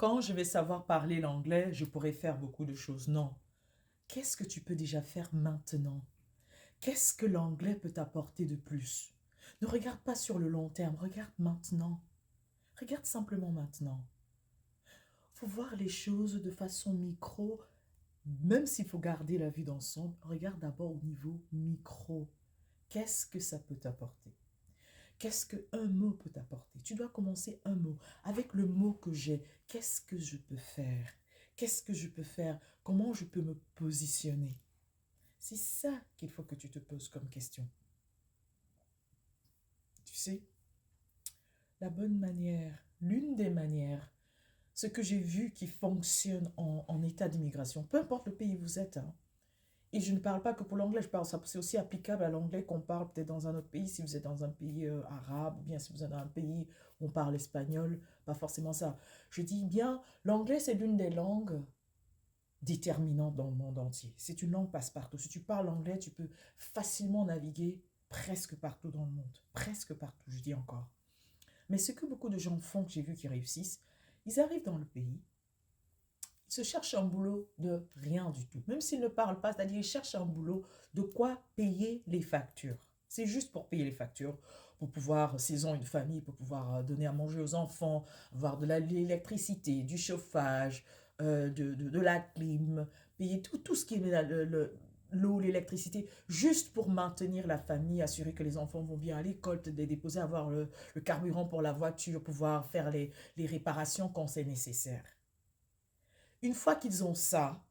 Quand je vais savoir parler l'anglais, je pourrai faire beaucoup de choses. Non. Qu'est-ce que tu peux déjà faire maintenant? Qu'est-ce que l'anglais peut t'apporter de plus? Ne regarde pas sur le long terme, regarde maintenant. Regarde simplement maintenant. Faut voir les choses de façon micro, même s'il faut garder la vue d'ensemble, regarde d'abord au niveau micro. Qu'est-ce que ça peut t'apporter? Qu'est-ce qu'un mot peut t'apporter? Tu dois commencer un mot. Avec le mot que j'ai, qu'est-ce que je peux faire? Qu'est-ce que je peux faire? Comment je peux me positionner? C'est ça qu'il faut que tu te poses comme question. Tu sais, la bonne manière, l'une des manières, ce que j'ai vu qui fonctionne en état d'immigration, peu importe le pays où vous êtes, hein, et je ne parle pas que pour l'anglais, je parle ça, c'est aussi applicable à l'anglais qu'on parle peut-être dans un autre pays, si vous êtes dans un pays arabe, ou bien si vous êtes dans un pays où on parle espagnol, pas forcément ça. Je dis bien, l'anglais c'est l'une des langues déterminantes dans le monde entier. C'est une langue passe-partout. Si tu parles anglais, tu peux facilement naviguer presque partout dans le monde. Presque partout, je dis encore. Mais ce que beaucoup de gens font, que j'ai vu qui réussissent, ils arrivent dans le pays, ils se cherchent un boulot de rien du tout. Même s'ils ne parlent pas, c'est-à-dire ils cherchent un boulot de quoi payer les factures. C'est juste pour payer les factures, pour pouvoir, s'ils ont une famille, pour pouvoir donner à manger aux enfants, avoir de l'électricité, du chauffage, de la clim, payer tout ce qui est l'eau, l'électricité, juste pour maintenir la famille, assurer que les enfants vont bien à l'école, les déposer, avoir le carburant pour la voiture, pouvoir faire les réparations quand c'est nécessaire. Une fois qu'ils ont ça,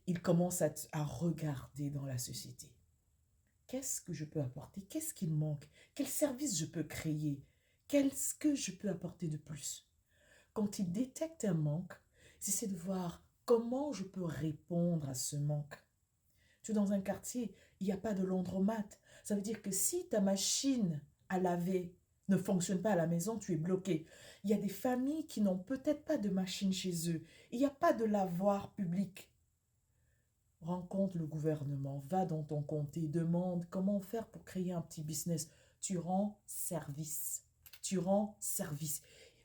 ils commencent à regarder dans la société. Qu'est-ce que je peux apporter? Qu'est-ce qu'il manque? Quel service je peux créer? Qu'est-ce que je peux apporter de plus? Quand ils détectent un manque, ils essaient de voir comment je peux répondre à ce manque. Tu es dans un quartier, il n'y a pas de laundromat. Ça veut dire que si ta machine à laver ne fonctionne pas à la maison, tu es bloqué. Il y a des familles qui n'ont peut-être pas de machine chez eux. Il n'y a pas de lavoir public. Rencontre le gouvernement, va dans ton comté, demande comment faire pour créer un petit business. Tu rends service. Tu rends service.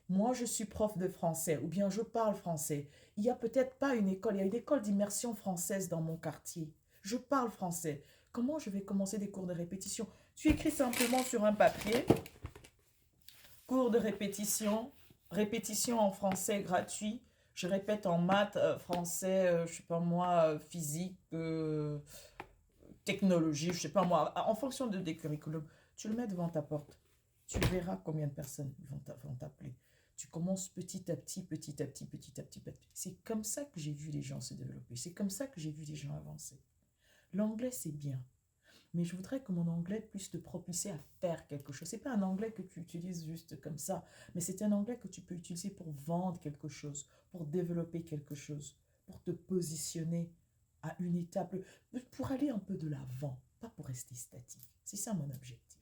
Moi, je suis prof de français ou bien je parle français. Il n'y a peut-être pas une école, il y a une école d'immersion française dans mon quartier. Je parle français. Comment je vais commencer des cours de répétition? Tu écris simplement sur un papier, cours de répétition, répétition en français gratuit. Je répète en maths, français, je sais pas moi, physique, technologie, je sais pas moi, en fonction des curriculums. Tu le mets devant ta porte. Tu verras combien de personnes vont t'appeler. Tu commences petit à petit, petit à petit, petit à petit, petit. C'est comme ça que j'ai vu les gens se développer. C'est comme ça que j'ai vu les gens avancer. L'anglais, c'est bien. Mais je voudrais que mon anglais puisse te propulser à faire quelque chose. C'est pas un anglais que tu utilises juste comme ça, mais c'est un anglais que tu peux utiliser pour vendre quelque chose, pour développer quelque chose, pour te positionner à une étape, pour aller un peu de l'avant, pas pour rester statique. C'est ça mon objectif.